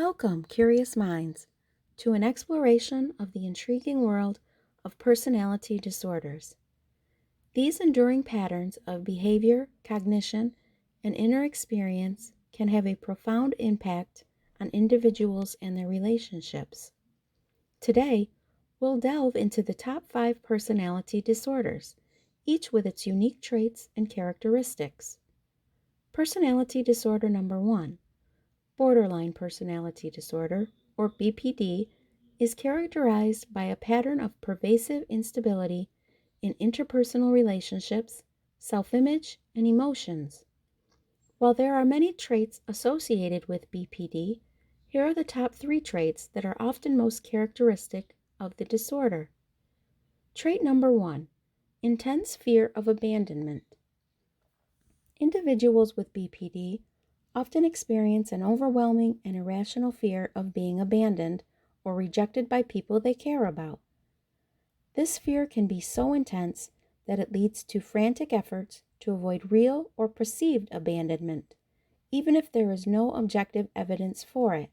Welcome, curious minds, to an exploration of the intriguing world of personality disorders. These enduring patterns of behavior, cognition, and inner experience can have a profound impact on individuals and their relationships. Today, we'll delve into the top 5 personality disorders, each with its unique traits and characteristics. Personality disorder number 1. Borderline personality disorder, or BPD, is characterized by a pattern of pervasive instability in interpersonal relationships, self-image, and emotions. While there are many traits associated with BPD, here are the top 3 traits that are often most characteristic of the disorder. Trait number 1, intense fear of abandonment. Individuals with BPD often experience an overwhelming and irrational fear of being abandoned or rejected by people they care about. This fear can be so intense that it leads to frantic efforts to avoid real or perceived abandonment, even if there is no objective evidence for it.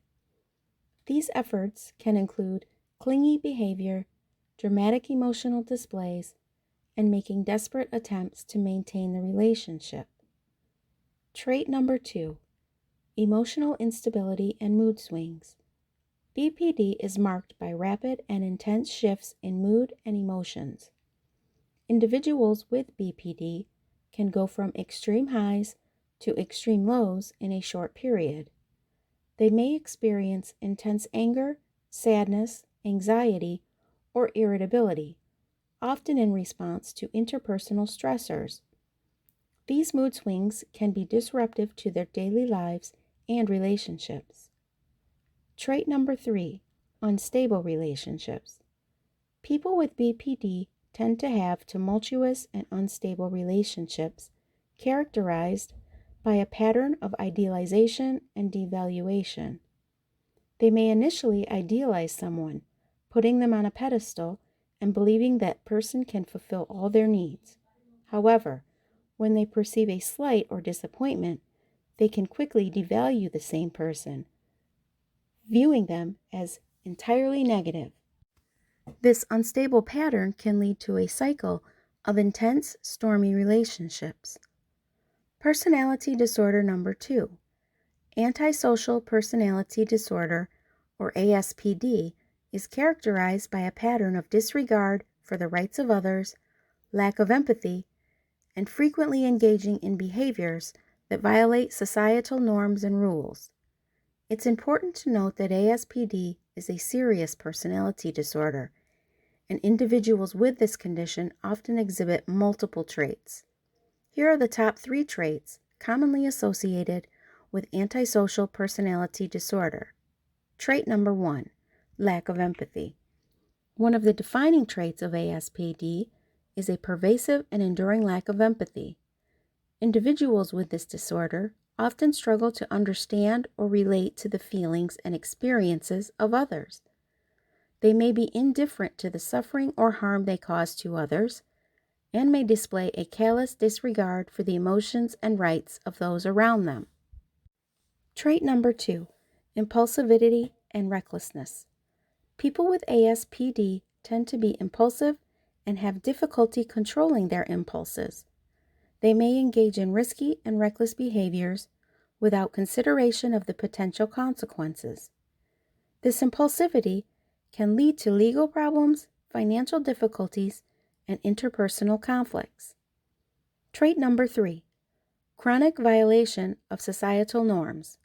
These efforts can include clingy behavior, dramatic emotional displays, and making desperate attempts to maintain the relationship. Trait number 2, emotional instability and mood swings. BPD is marked by rapid and intense shifts in mood and emotions. Individuals with BPD can go from extreme highs to extreme lows in a short period. They may experience intense anger, sadness, anxiety, or irritability, often in response to interpersonal stressors. These mood swings can be disruptive to their daily lives and relationships. Trait number 3, unstable relationships. People with BPD tend to have tumultuous and unstable relationships characterized by a pattern of idealization and devaluation. They may initially idealize someone, putting them on a pedestal and believing that person can fulfill all their needs. However, when they perceive a slight or disappointment, they can quickly devalue the same person, viewing them as entirely negative. This unstable pattern can lead to a cycle of intense, stormy relationships. Personality disorder number 2, antisocial personality disorder, or ASPD, is characterized by a pattern of disregard for the rights of others, lack of empathy, and frequently engaging in behaviors that violate societal norms and rules. It's important to note that ASPD is a serious personality disorder, and individuals with this condition often exhibit multiple traits. Here are the top 3 traits commonly associated with antisocial personality disorder. Trait number 1, lack of empathy. One of the defining traits of ASPD is a pervasive and enduring lack of empathy. Individuals with this disorder often struggle to understand or relate to the feelings and experiences of others. They may be indifferent to the suffering or harm they cause to others, and may display a callous disregard for the emotions and rights of those around them. Trait number 2, impulsivity and recklessness. People with ASPD tend to be impulsive and have difficulty controlling their impulses. They may engage in risky and reckless behaviors without consideration of the potential consequences. This impulsivity can lead to legal problems, financial difficulties, and interpersonal conflicts. Trait number 3, chronic violation of societal norms.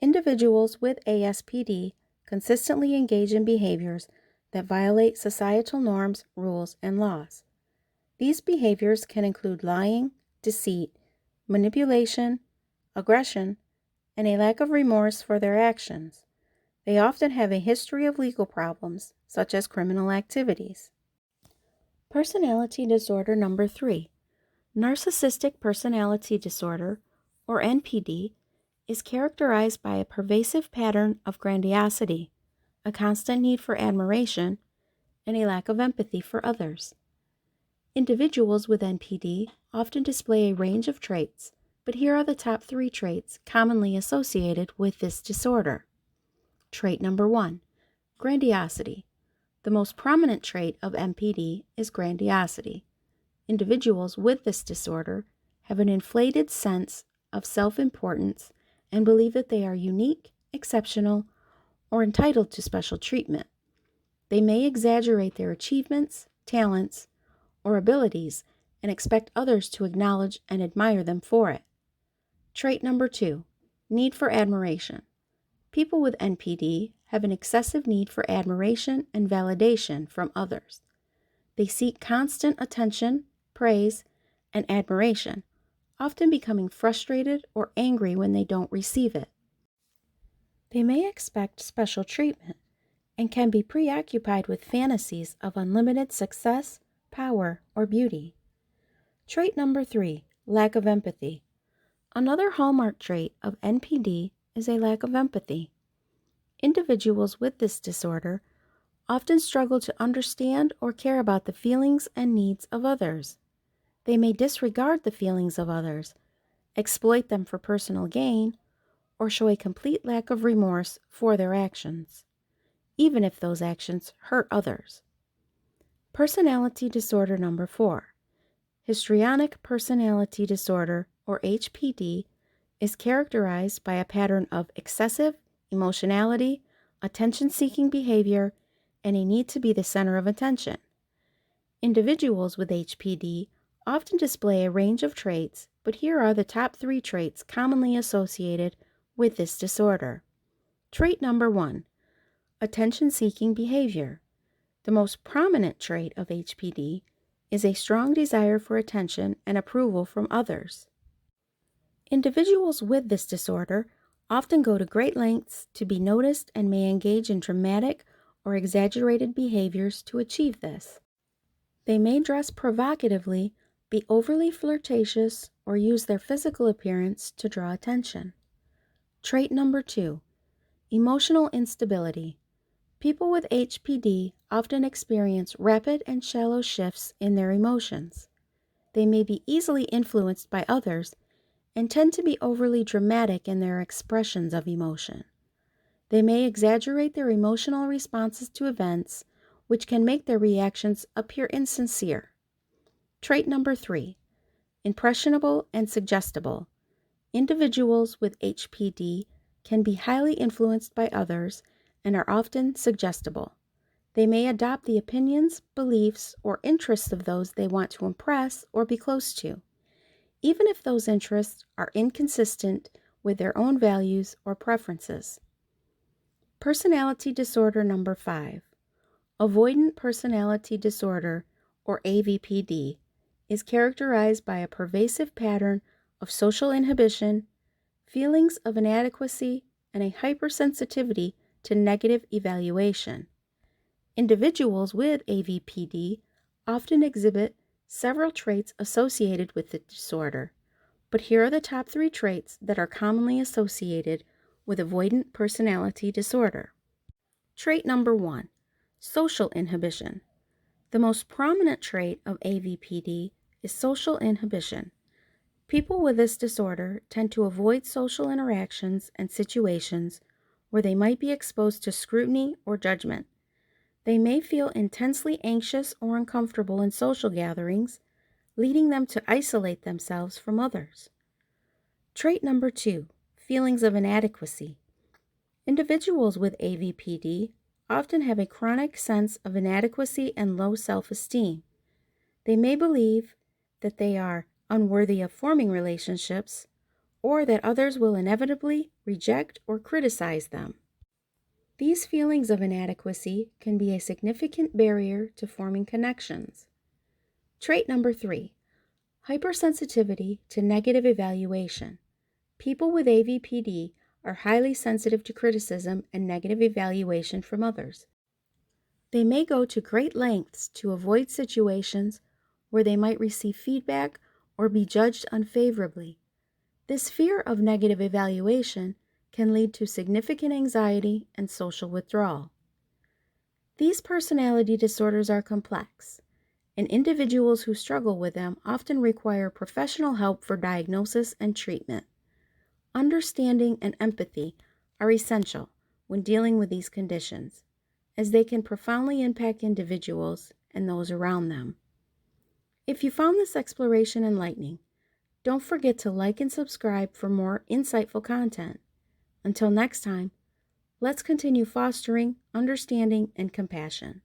Individuals with ASPD consistently engage in behaviors that violate societal norms, rules, and laws. These behaviors can include lying, deceit, manipulation, aggression, and a lack of remorse for their actions. They often have a history of legal problems, such as criminal activities. Personality disorder number 3, narcissistic personality disorder, or NPD, is characterized by a pervasive pattern of grandiosity, a constant need for admiration, and a lack of empathy for others. Individuals with NPD often display a range of traits, but here are the top 3 traits commonly associated with this disorder. Trait number 1, grandiosity. The most prominent trait of NPD is grandiosity. Individuals with this disorder have an inflated sense of self-importance and believe that they are unique, exceptional, or entitled to special treatment. They may exaggerate their achievements, talents, or abilities and expect others to acknowledge and admire them for it. Trait number 2, need for admiration. People with NPD have an excessive need for admiration and validation from others. They seek constant attention, praise, and admiration, often becoming frustrated or angry when they don't receive it. They may expect special treatment and can be preoccupied with fantasies of unlimited success, power, or beauty. Trait number 3, lack of empathy. Another hallmark trait of NPD is a lack of empathy. Individuals with this disorder often struggle to understand or care about the feelings and needs of others. They may disregard the feelings of others, exploit them for personal gain, or show a complete lack of remorse for their actions, even if those actions hurt others. Personality disorder number 4. Histrionic personality disorder, or HPD, is characterized by a pattern of excessive emotionality, attention-seeking behavior, and a need to be the center of attention. Individuals with HPD often display a range of traits, but here are the top 3 traits commonly associated with this disorder. Trait number 1, attention-seeking behavior. The most prominent trait of HPD is a strong desire for attention and approval from others. Individuals with this disorder often go to great lengths to be noticed and may engage in dramatic or exaggerated behaviors to achieve this. They may dress provocatively, be overly flirtatious, or use their physical appearance to draw attention. Trait number 2, emotional instability. People with HPD often experience rapid and shallow shifts in their emotions. They may be easily influenced by others and tend to be overly dramatic in their expressions of emotion. They may exaggerate their emotional responses to events, which can make their reactions appear insincere. Trait number 3, impressionable and suggestible. Individuals with HPD can be highly influenced by others and are often suggestible. They may adopt the opinions, beliefs, or interests of those they want to impress or be close to, even if those interests are inconsistent with their own values or preferences. Personality disorder number 5, avoidant personality disorder, or AVPD, is characterized by a pervasive pattern of social inhibition, feelings of inadequacy, and a hypersensitivity to negative evaluation. Individuals with AVPD often exhibit several traits associated with the disorder, but here are the top 3 traits that are commonly associated with avoidant personality disorder. Trait number 1, social inhibition. The most prominent trait of AVPD is social inhibition. People with this disorder tend to avoid social interactions and situations where they might be exposed to scrutiny or judgment. They may feel intensely anxious or uncomfortable in social gatherings, leading them to isolate themselves from others. Trait number 2, feelings of inadequacy. Individuals with AVPD often have a chronic sense of inadequacy and low self-esteem. They may believe that they are unworthy of forming relationships, or that others will inevitably reject or criticize them. These feelings of inadequacy can be a significant barrier to forming connections. Trait number 3, hypersensitivity to negative evaluation. People with AVPD are highly sensitive to criticism and negative evaluation from others. They may go to great lengths to avoid situations where they might receive feedback or be judged unfavorably. This fear of negative evaluation can lead to significant anxiety and social withdrawal. These personality disorders are complex, and individuals who struggle with them often require professional help for diagnosis and treatment. Understanding and empathy are essential when dealing with these conditions, as they can profoundly impact individuals and those around them. If you found this exploration enlightening, don't forget to like and subscribe for more insightful content. Until next time, let's continue fostering understanding and compassion.